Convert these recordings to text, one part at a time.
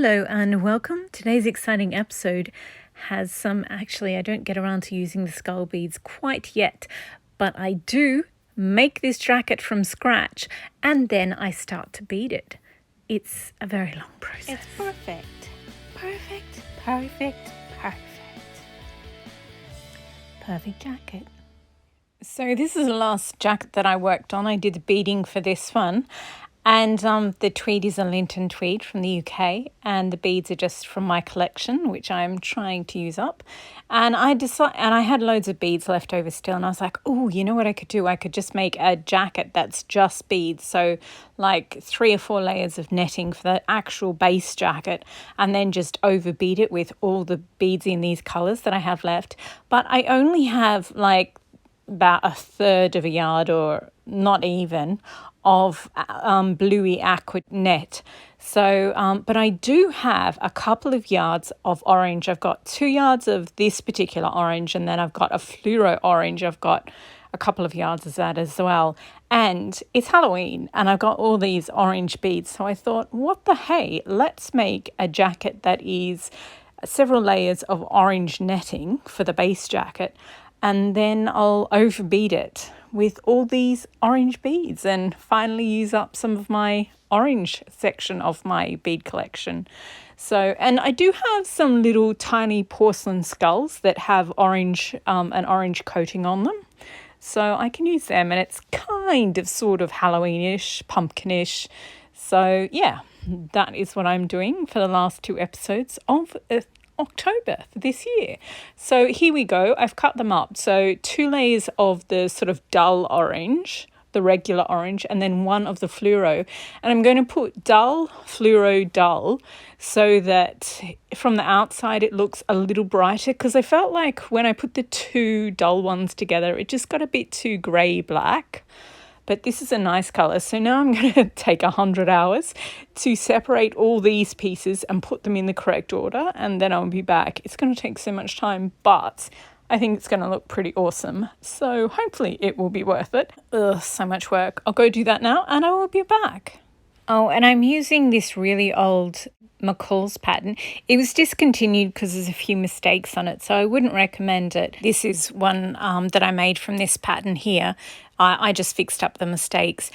Hello and welcome. Today's exciting episode has actually I don't get around to using the skull beads quite yet, but I do make this jacket from scratch and then I start to bead it. It's a very long process. It's perfect. Perfect, perfect, perfect. Perfect jacket. So this is the last jacket that I worked on. I did the beading for this one. And the tweed is a Linton tweed from the UK, and the beads are just from my collection, which I'm trying to use up. And I had loads of beads left over still, and I was like, oh, you know what I could do? I could just make a jacket that's just beads, so like 3 or 4 layers of netting for the actual base jacket, and then just over bead it with all the beads in these colours that I have left. But I only have like about 1/3 of a yard, or not even, of bluey aqua net. So, but I do have a couple of yards of orange. I've got 2 yards of this particular orange, and then I've got a fluoro orange. I've got a couple of yards of that as well. And it's Halloween, and I've got all these orange beads. So I thought, what the hey, let's make a jacket that is several layers of orange netting for the base jacket, and then I'll overbead it with all these orange beads and finally use up some of my orange section of my bead collection. So, and I do have some little tiny porcelain skulls that have an orange coating on them. So I can use them, and it's kind of sort of Halloweenish, pumpkinish. So yeah, that is what I'm doing for the last 2 episodes of October for this year. So here we go. I've cut them up. So 2 layers of the sort of dull orange, the regular orange, and then 1 of the fluoro. And I'm going to put dull, fluoro, dull, so that from the outside it looks a little brighter, because I felt like when I put the 2 dull ones together, it just got a bit too grey black. But this is a nice colour. So now I'm going to take 100 hours to separate all these pieces and put them in the correct order, and then I'll be back. It's going to take so much time, but I think it's going to look pretty awesome. So hopefully it will be worth it. Ugh, so much work. I'll go do that now and I will be back. Oh, and I'm using this really old McCall's pattern. It was discontinued because there's a few mistakes on it, so I wouldn't recommend it. This is one that I made from this pattern here. I just fixed up the mistakes.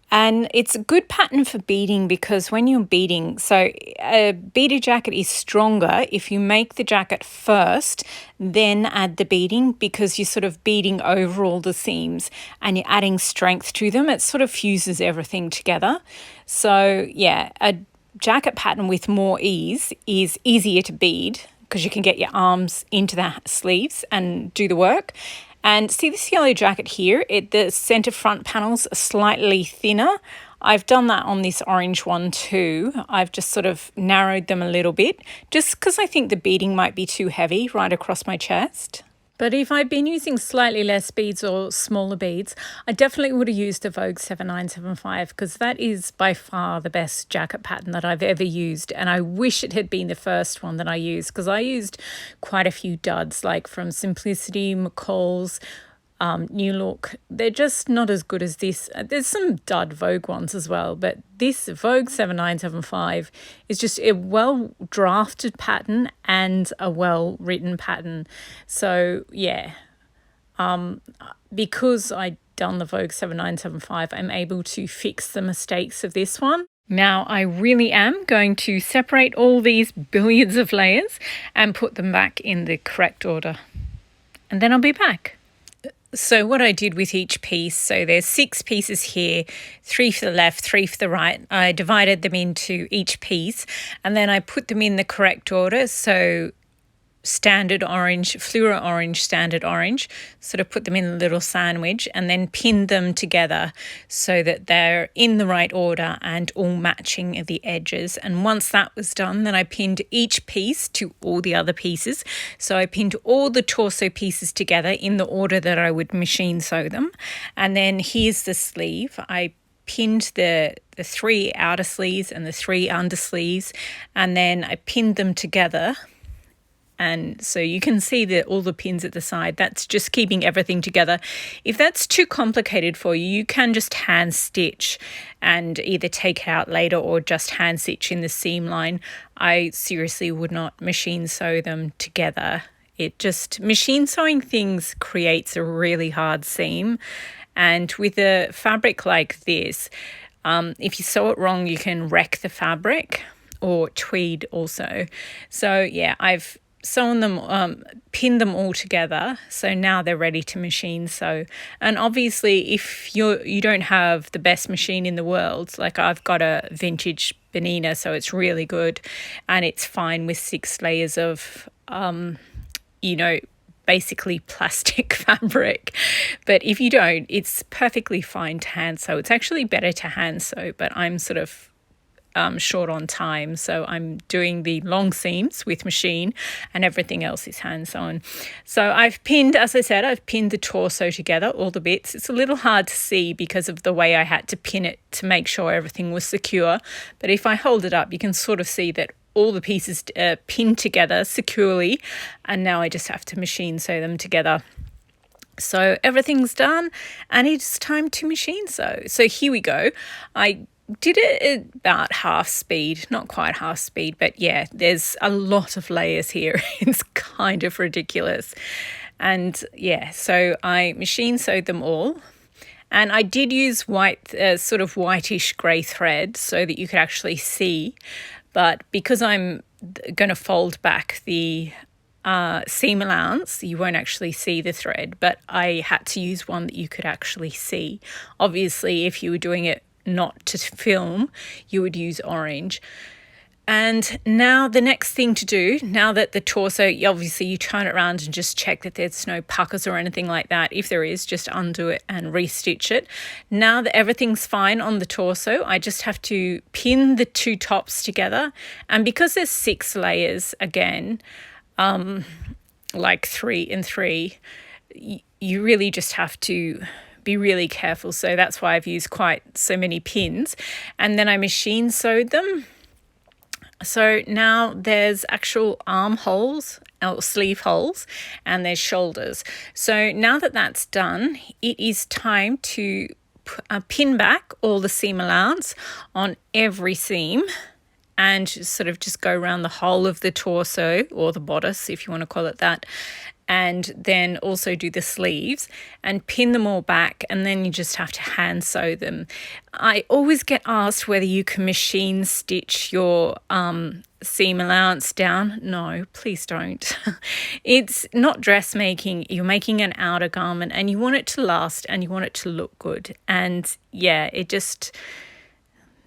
And it's a good pattern for beading, because when you're beading, so a beaded jacket is stronger if you make the jacket first, then add the beading, because you're sort of beading over all the seams and you're adding strength to them. It sort of fuses everything together. So yeah, a jacket pattern with more ease is easier to bead, because you can get your arms into the sleeves and do the work. And see this yellow jacket here, the centre front panels are slightly thinner. I've done that on this orange one too. I've just sort of narrowed them a little bit, just because I think the beading might be too heavy right across my chest. But if I'd been using slightly less beads or smaller beads, I definitely would have used the Vogue 7975, because that is by far the best jacket pattern that I've ever used. And I wish it had been the first one that I used, because I used quite a few duds, like from Simplicity, McCall's, New Look. They're just not as good as this. There's some dud Vogue ones as well, but this Vogue 7975 is just a well drafted pattern and a well written pattern. So yeah, because I'd done the Vogue 7975, I'm able to fix the mistakes of this one. Now I really am going to separate all these billions of layers and put them back in the correct order, and then I'll be back. So what I did with each piece, so there's 6 pieces here, 3 for the left, 3 for the right. I divided them into each piece, and then I put them in the correct order. So standard orange, fluoro orange, standard orange, sort of put them in a little sandwich, and then pinned them together so that they're in the right order and all matching at the edges. And once that was done, then I pinned each piece to all the other pieces. So I pinned all the torso pieces together in the order that I would machine sew them. And then here's the sleeve. I pinned the 3 outer sleeves and the 3 under sleeves, and then I pinned them together And so you can see all the pins at the side. That's just keeping everything together. If that's too complicated for you, you can just hand stitch and either take it out later or just hand stitch in the seam line. I seriously would not machine sew them together. Machine sewing things creates a really hard seam. And with a fabric like this, if you sew it wrong, you can wreck the fabric, or tweed also. So yeah, I've sewn them, pinned them all together. So now they're ready to machine sew. And obviously, if you don't have the best machine in the world, like I've got a vintage Benina, so it's really good, and it's fine with 6 layers of, basically plastic fabric. But if you don't, it's perfectly fine to hand sew. It's actually better to hand sew, but I'm sort of short on time, so I'm doing the long seams with machine and everything else is hand sewn. So I've pinned, as I said, I've pinned the torso together, all the bits. It's a little hard to see because of the way I had to pin it to make sure everything was secure, but if I hold it up, you can sort of see that all the pieces are pinned together securely, and now I just have to machine sew them together. So everything's done and it's time to machine sew. So here we go. I did it at about half speed, not quite half speed, but yeah, there's a lot of layers here. It's kind of ridiculous. And yeah, so I machine sewed them all. And I did use white, sort of whitish grey thread so that you could actually see. But because I'm going to fold back the seam allowance, you won't actually see the thread. But I had to use one that you could actually see. Obviously, if you were doing it not to film, you would use orange. And now the next thing to do, now that the torso, obviously you turn it around and just check that there's no puckers or anything like that. If there is, just undo it and restitch it. Now that everything's fine on the torso, I just have to pin the 2 tops together. And because there's 6 layers again, like 3 and 3, you really just have to be really careful. So that's why I've used quite so many pins. And then I machine sewed them. So now there's actual armholes or sleeve holes, and there's shoulders. So now that that's done, it is time to pin back all the seam allowance on every seam and sort of just go around the whole of the torso, or the bodice if you want to call it that, and then also do the sleeves and pin them all back, and then you just have to hand sew them. I always get asked whether you can machine stitch your seam allowance down. No, please don't. It's not dressmaking. You're making an outer garment and you want it to last and you want it to look good. And yeah,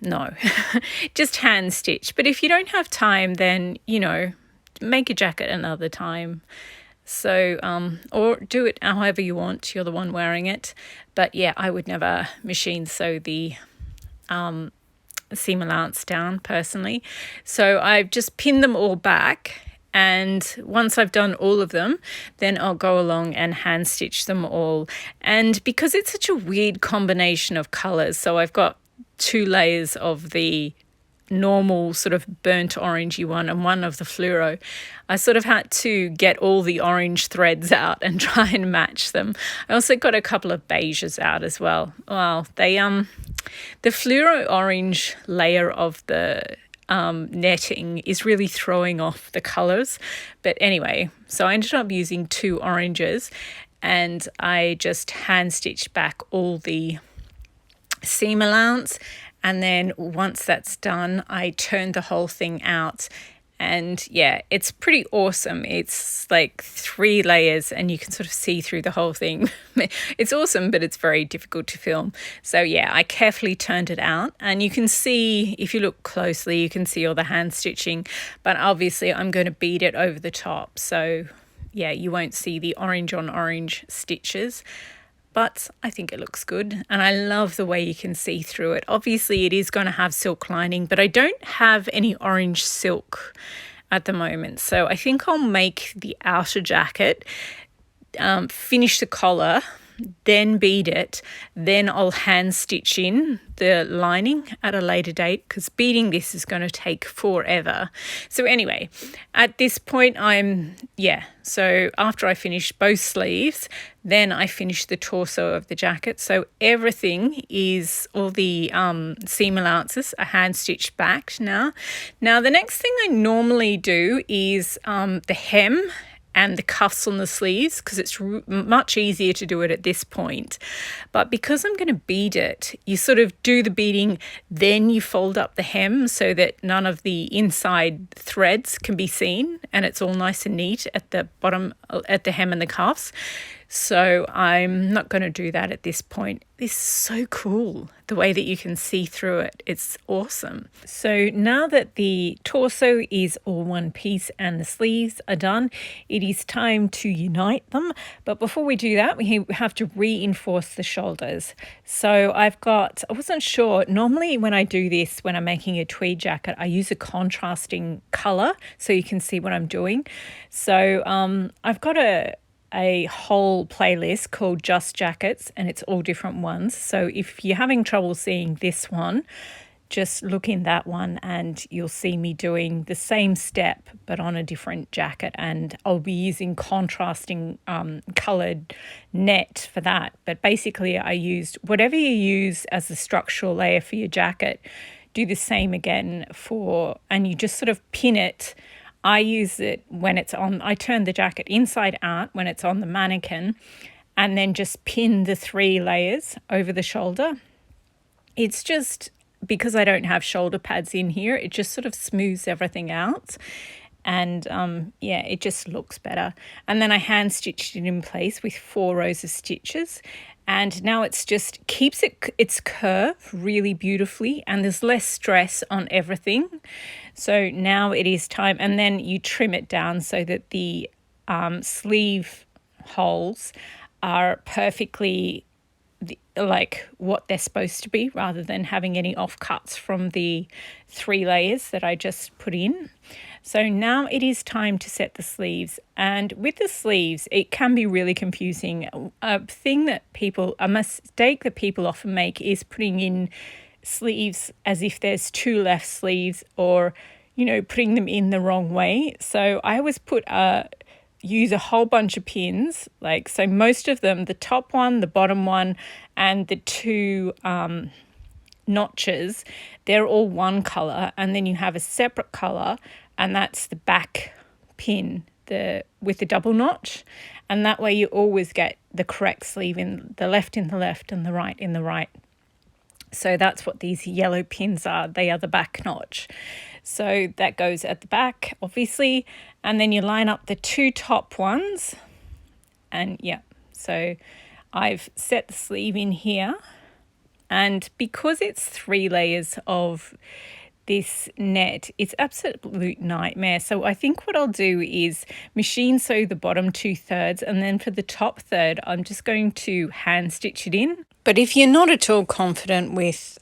no, just hand stitch. But if you don't have time, then, make a jacket another time. So, or do it however you want. You're the one wearing it. But yeah, I would never machine sew the seam allowance down personally. So I've just pinned them all back. And once I've done all of them, then I'll go along and hand stitch them all. And because it's such a weird combination of colors, so I've got 2 layers of the normal sort of burnt orangey one and one of the fluoro, I sort of had to get all the orange threads out and try and match them. I also got a couple of beiges out as well. Well, the fluoro orange layer of the netting is really throwing off the colors. But anyway, so I ended up using 2 oranges, and I just hand stitched back all the seam allowance. And then once that's done, I turned the whole thing out. And yeah, it's pretty awesome. It's like 3 layers and you can sort of see through the whole thing. It's awesome, but it's very difficult to film. So yeah, I carefully turned it out, and you can see, if you look closely, you can see all the hand stitching, but obviously I'm going to bead it over the top. So yeah, you won't see the orange on orange stitches. But I think it looks good, and I love the way you can see through it. Obviously, it is going to have silk lining, but I don't have any orange silk at the moment. So I think I'll make the outer jacket, finish the collar, then bead it, then I'll hand stitch in the lining at a later date, because beading this is going to take forever. So anyway, at this point so after I finish both sleeves, then I finish the torso of the jacket. So everything is, all the seam allowances are hand stitched back now. Now the next thing I normally do is the hem and the cuffs on the sleeves, because it's much easier to do it at this point. But because I'm going to bead it, you sort of do the beading, then you fold up the hem so that none of the inside threads can be seen, and it's all nice and neat at the bottom, at the hem and the cuffs. So I'm not going to do that at this point. This is so cool, the way that you can see through it. It's awesome. So now that the torso is all one piece and the sleeves are done, it is time to unite them. But before we do that, we have to reinforce the shoulders. So I wasn't sure, normally when I do this, when I'm making a tweed jacket, I use a contrasting colour so you can see what I'm doing. So I've got a whole playlist called Just Jackets, and it's all different ones. So if you're having trouble seeing this one, just look in that one and you'll see me doing the same step but on a different jacket, and I'll be using contrasting coloured net for that. But basically I used whatever you use as the structural layer for your jacket, do the same again and you just sort of pin it. I use it when it's on, I turn the jacket inside out when it's on the mannequin, and then just pin the 3 layers over the shoulder. It's just, because I don't have shoulder pads in here, it just sort of smooths everything out. And it just looks better. And then I hand stitched it in place with 4 rows of stitches. And now it's just keeps its curve really beautifully, and there's less stress on everything. So now it is time, and then you trim it down so that the sleeve holes are perfectly like what they're supposed to be, rather than having any offcuts from the 3 layers that I just put in. So now it is time to set the sleeves. And with the sleeves, it can be really confusing. A mistake that people often make is putting in sleeves as if there's 2 left sleeves, or, putting them in the wrong way. So I always use a whole bunch of pins, so most of them, the top one, the bottom one, and the 2 notches, they're all one colour, and then you have a separate colour, and that's the back pin with the double notch, and that way you always get the correct sleeve in the left and the right in the right. So that's what these yellow pins are. They are the back notch. So that goes at the back, obviously, and then you line up the 2 top ones, and so I've set the sleeve in here, and because it's 3 layers of this net, it's absolute nightmare. So I think what I'll do is machine sew the bottom 2/3, and then for the top third I'm just going to hand stitch it in. But if you're not at all confident with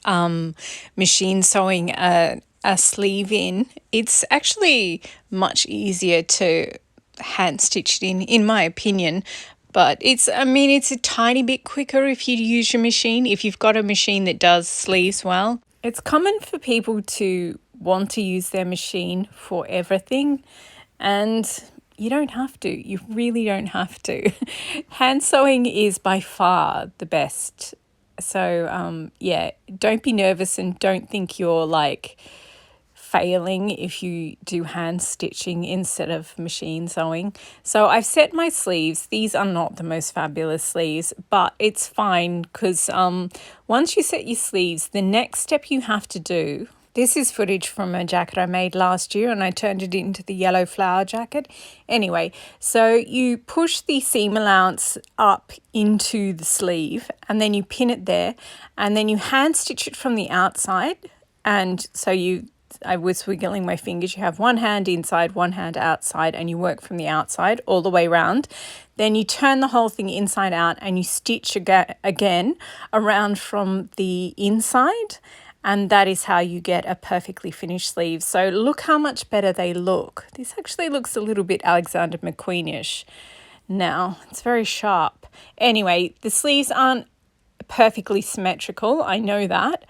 machine sewing a sleeve in, it's actually much easier to hand stitch it in my opinion. But it's a tiny bit quicker if you use your machine, if you've got a machine that does sleeves well. It's common for people to want to use their machine for everything, and you don't have to. You really don't have to. Hand sewing is by far the best. So, don't be nervous, and don't think you're failing if you do hand stitching instead of machine sewing. So I've set my sleeves. These are not the most fabulous sleeves, but it's fine, because once you set your sleeves, the next step you have to do, this is footage from a jacket I made last year, and I turned it into the yellow flower jacket. Anyway, so you push the seam allowance up into the sleeve, and then you pin it there, and then you hand stitch it from the outside. And so I was wiggling my fingers. You have one hand inside, one hand outside, and you work from the outside all the way around. Then you turn the whole thing inside out, and you stitch again around from the inside, and that is how you get a perfectly finished sleeve. So look how much better they look. This actually looks a little bit Alexander McQueen-ish now. It's very sharp. Anyway, the sleeves aren't perfectly symmetrical, I know that,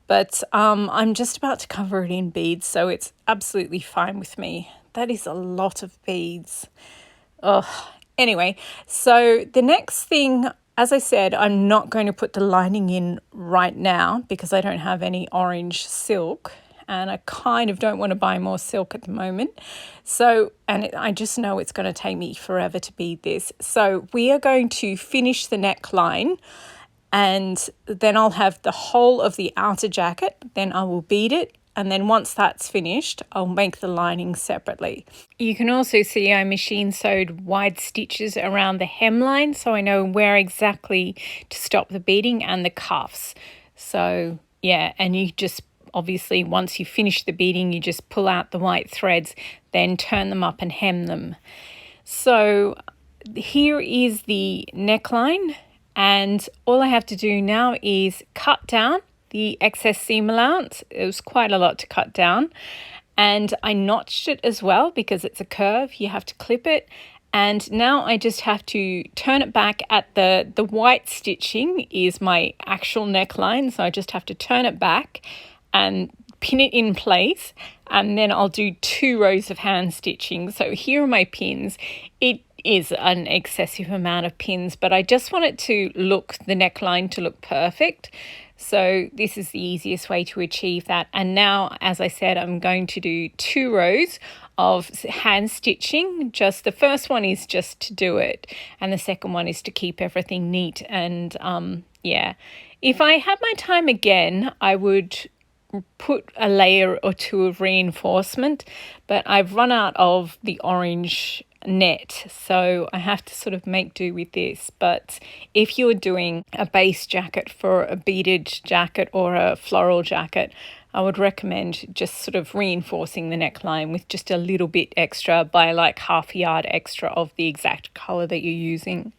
but I'm just about to cover it in beads, so it's absolutely fine with me. That is a lot of beads. Oh, anyway, so the next thing, as I said, I'm not going to put the lining in right now because I don't have any orange silk, and I kind of don't want to buy more silk at the moment. So, I just know it's going to take me forever to bead this. So we are going to finish the neckline, and then I'll have the whole of the outer jacket, then I will bead it, and then once that's finished, I'll make the lining separately. You can also see I machine sewed wide stitches around the hemline, so I know where exactly to stop the beading, and the cuffs. So yeah, and you just obviously once you finish the beading, you just pull out the white threads, then turn them up and hem them. So here is the neckline, and all I have to do now is cut down the excess seam allowance. It was quite a lot to cut down, and I notched it as well because it's a curve. You have to clip it, and now I just have to turn it back at the white stitching is my actual neckline, so I just have to turn it back and pin it in place, and then I'll do 2 rows of hand stitching. So here are my pins. It is an excessive amount of pins, but I just want it to look, the neckline to look perfect. So this is the easiest way to achieve that. And now, as I said, I'm going to do 2 rows of hand stitching. Just the first one is just to do it, and the second one is to keep everything neat. And yeah, if I had my time again, I would put a layer or 2 of reinforcement, but I've run out of the orange net, so I have to sort of make do with this. But if you're doing a base jacket for a beaded jacket or a floral jacket, I would recommend just sort of reinforcing the neckline with just a little bit extra, by like half a yard extra of the exact color that you're using.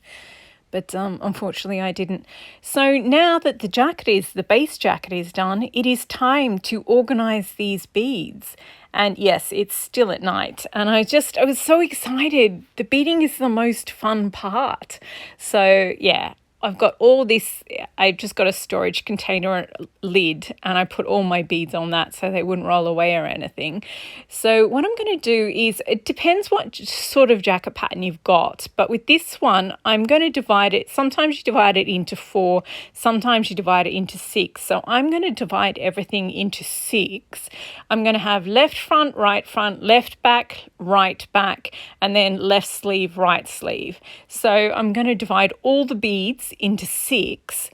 But unfortunately I didn't. So now that the base jacket is done, it is time to organize these beads. And yes, it's still at night, and I was so excited. The beading is the most fun part. So yeah, I've got all this. I've just got a storage container lid, and I put all my beads on that so they wouldn't roll away or anything. So what I'm going to do is, it depends what sort of jacket pattern you've got, but with this one, I'm going to divide it. Sometimes you divide it into 4, sometimes you divide it into 6. So I'm going to divide everything into 6. I'm going to have left front, left back, right back, and then left sleeve, right sleeve. So I'm going to divide all the beads into 6,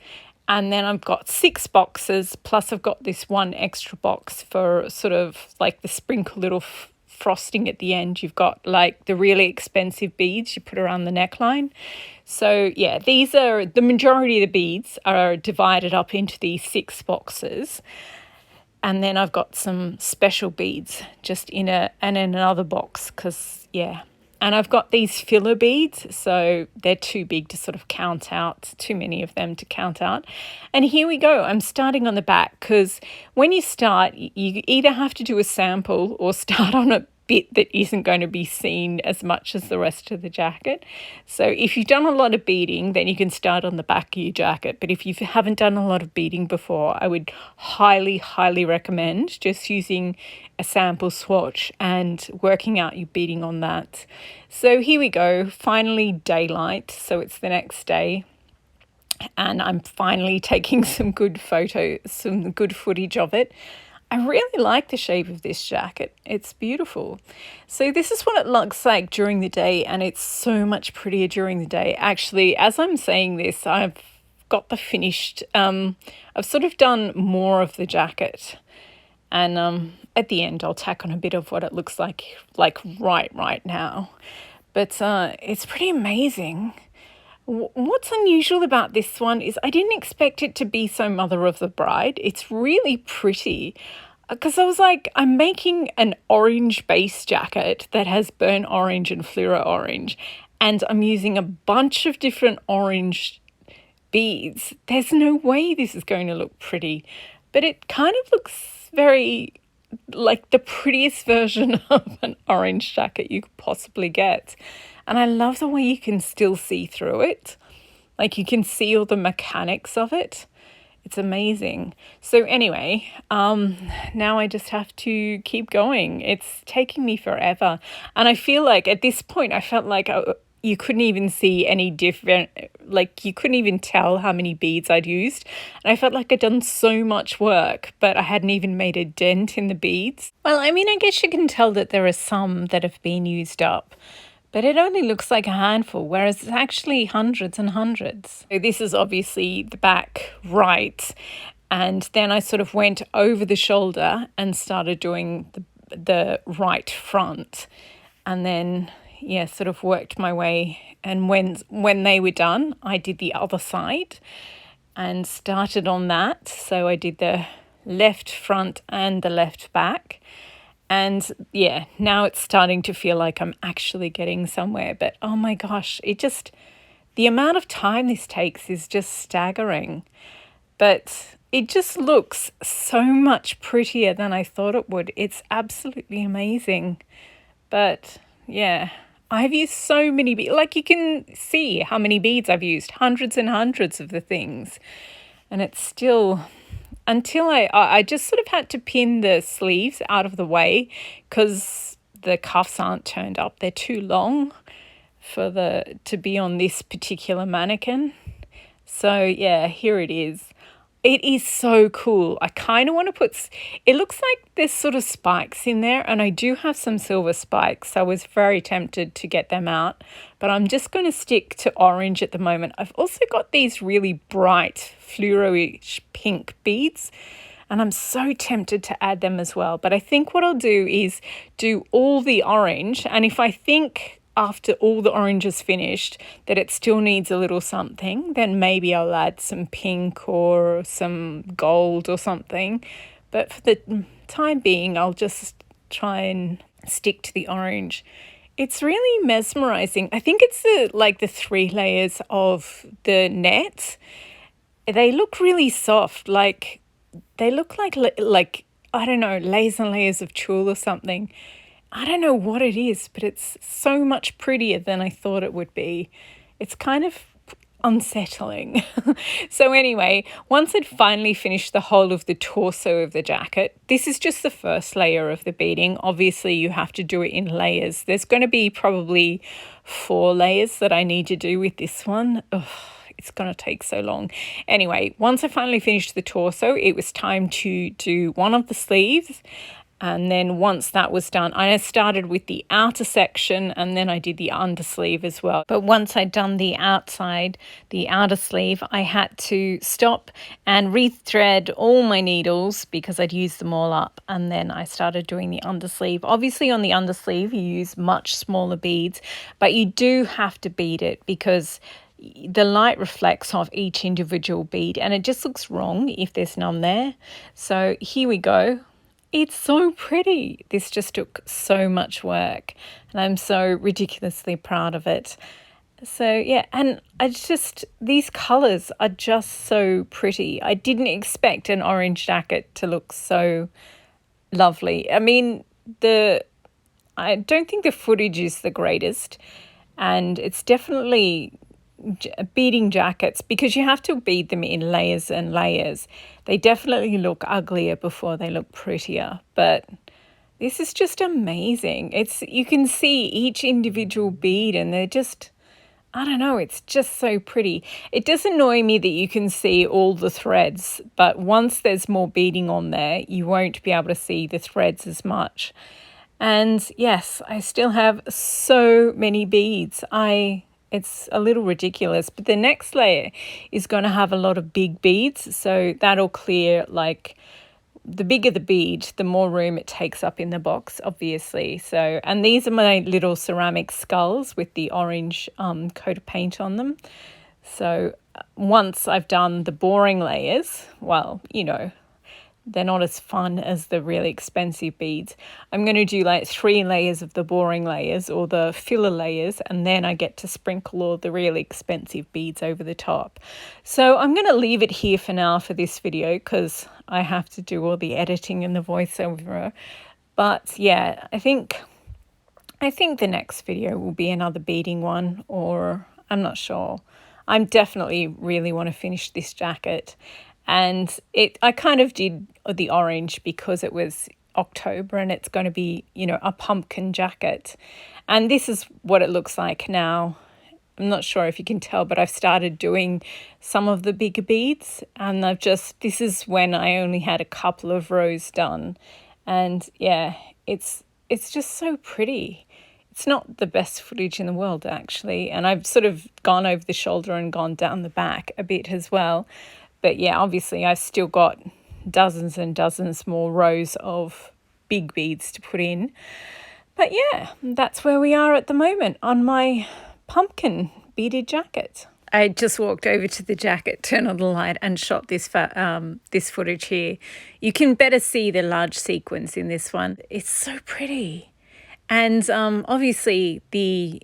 and then I've got 6 boxes, plus I've got this 1 extra box for sort of like the sprinkle little frosting at the end. You've got like the really expensive beads you put around the neckline. So yeah, these are the majority of the beads are divided up into these 6 boxes. And then I've got some special beads just in another box, because yeah. And I've got these filler beads, so they're too big to sort of count out, too many of them to count out. And here we go. I'm starting on the back, because when you start, you either have to do a sample or start on a bit that isn't going to be seen as much as the rest of the jacket. So if you've done a lot of beading, then you can start on the back of your jacket. But if you haven't done a lot of beading before, I would highly, highly recommend just using a sample swatch and working out your beading on that. So here we go, finally daylight. So it's the next day, and I'm finally taking some good footage of it. I really like the shape of this jacket. It's beautiful. So this is what it looks like during the day, and it's so much prettier during the day. Actually, as I'm saying this, I've got the finished, I've sort of done more of the jacket, and at the end I'll tack on a bit of what it looks like right now. But it's pretty amazing. What's unusual about this one is I didn't expect it to be so mother of the bride. It's really pretty, because I was like, I'm making an orange base jacket that has burnt orange and fluoro orange, and I'm using a bunch of different orange beads. There's no way this is going to look pretty, but it kind of looks very like the prettiest version of an orange jacket you could possibly get. And I love the way you can still see through it. Like you can see all the mechanics of it. It's amazing. So anyway, now I just have to keep going. It's taking me forever. And I feel like at this point, I felt like you couldn't even see any different, like you couldn't even tell how many beads I'd used. And I felt like I'd done so much work, but I hadn't even made a dent in the beads. Well, I mean, I guess you can tell that there are some that have been used up, but it only looks like a handful, whereas it's actually hundreds and hundreds. So this is obviously the back right. And then I sort of went over the shoulder and started doing the right front. And then, yeah, sort of worked my way. And when they were done, I did the other side and started on that. So I did the left front and the left back. And yeah, now it's starting to feel like I'm actually getting somewhere. But oh my gosh, the amount of time this takes is just staggering. But it just looks so much prettier than I thought it would. It's absolutely amazing. But yeah, I've used so many beads. Like you can see how many beads I've used, hundreds and hundreds of the things. And it's still... Until I just sort of had to pin the sleeves out of the way because the cuffs aren't turned up. They're too long to be on this particular mannequin. So yeah, here it is. It is so cool. I kind of want to it looks like there's sort of spikes in there, and I do have some silver spikes. So I was very tempted to get them out, but I'm just going to stick to orange at the moment. I've also got these really bright fluoro-ish pink beads, and I'm so tempted to add them as well. But I think what I'll do is do all the orange, and if I think after all the orange is finished that it still needs a little something, then maybe I'll add some pink or some gold or something. But for the time being, I'll just try and stick to the orange. It's really mesmerizing. I think it's the 3 layers of the net. They look really soft. Like they look like I don't know, layers and layers of tulle or something. I don't know what it is, but it's so much prettier than I thought it would be. It's kind of unsettling. So anyway, once I'd finally finished the whole of the torso of the jacket, this is just the first layer of the beading. Obviously, you have to do it in layers. There's going to be probably 4 layers that I need to do with this one. Ugh. It's going to take so long. Anyway, once I finally finished the torso, it was time to do one of the sleeves. And then once that was done, I started with the outer section and then I did the undersleeve as well. But once I'd done the outer sleeve, I had to stop and rethread all my needles because I'd used them all up. And then I started doing the undersleeve. Obviously on the undersleeve, you use much smaller beads, but you do have to bead it because the light reflects off each individual bead and it just looks wrong if there's none there. So here we go. It's so pretty. This just took so much work and I'm so ridiculously proud of it. So yeah, and these colours are just so pretty. I didn't expect an orange jacket to look so lovely. I mean, I don't think the footage is the greatest and it's definitely beading jackets because you have to bead them in layers and layers. They definitely look uglier before they look prettier, but this is just amazing. You can see each individual bead and they're just, I don't know, it's just so pretty. It does annoy me that you can see all the threads, but once there's more beading on there, you won't be able to see the threads as much. And yes, I still have so many beads. It's a little ridiculous, but the next layer is going to have a lot of big beads. So that'll clear, like the bigger the bead, the more room it takes up in the box, obviously. So, and these are my little ceramic skulls with the orange coat of paint on them. So once I've done the boring layers, well, you know, they're not as fun as the really expensive beads. I'm going to do like 3 layers of the boring layers or the filler layers, and then I get to sprinkle all the really expensive beads over the top. So I'm going to leave it here for now for this video because I have to do all the editing and the voiceover. But yeah, I think the next video will be another beading one, or I'm not sure. I'm definitely really want to finish this jacket. And I kind of did the orange because it was October and it's going to be, a pumpkin jacket. And this is what it looks like now. I'm not sure if you can tell, but I've started doing some of the bigger beads, and this is when I only had a couple of rows done. And yeah, it's just so pretty. It's not the best footage in the world, actually. And I've sort of gone over the shoulder and gone down the back a bit as well. But yeah, obviously I've still got dozens and dozens more rows of big beads to put in. But yeah, that's where we are at the moment on my pumpkin beaded jacket. I just walked over to the jacket, turned on the light, and shot this footage here. You can better see the large sequins in this one. It's so pretty. And obviously the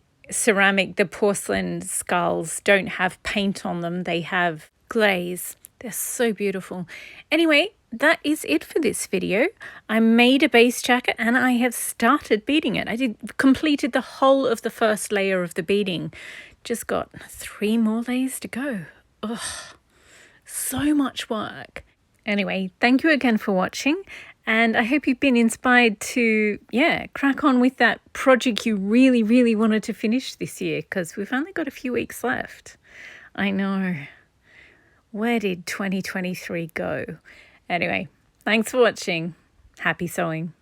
porcelain skulls don't have paint on them. They have glaze. They're so beautiful. Anyway, that is it for this video. I made a base jacket and I have started beading it. I completed the whole of the first layer of the beading. Just got 3 more layers to go. Ugh, so much work. Anyway, thank you again for watching. And I hope you've been inspired to, crack on with that project you really, really wanted to finish this year, because we've only got a few weeks left. I know. Where did 2023 go? Anyway, thanks for watching. Happy sewing.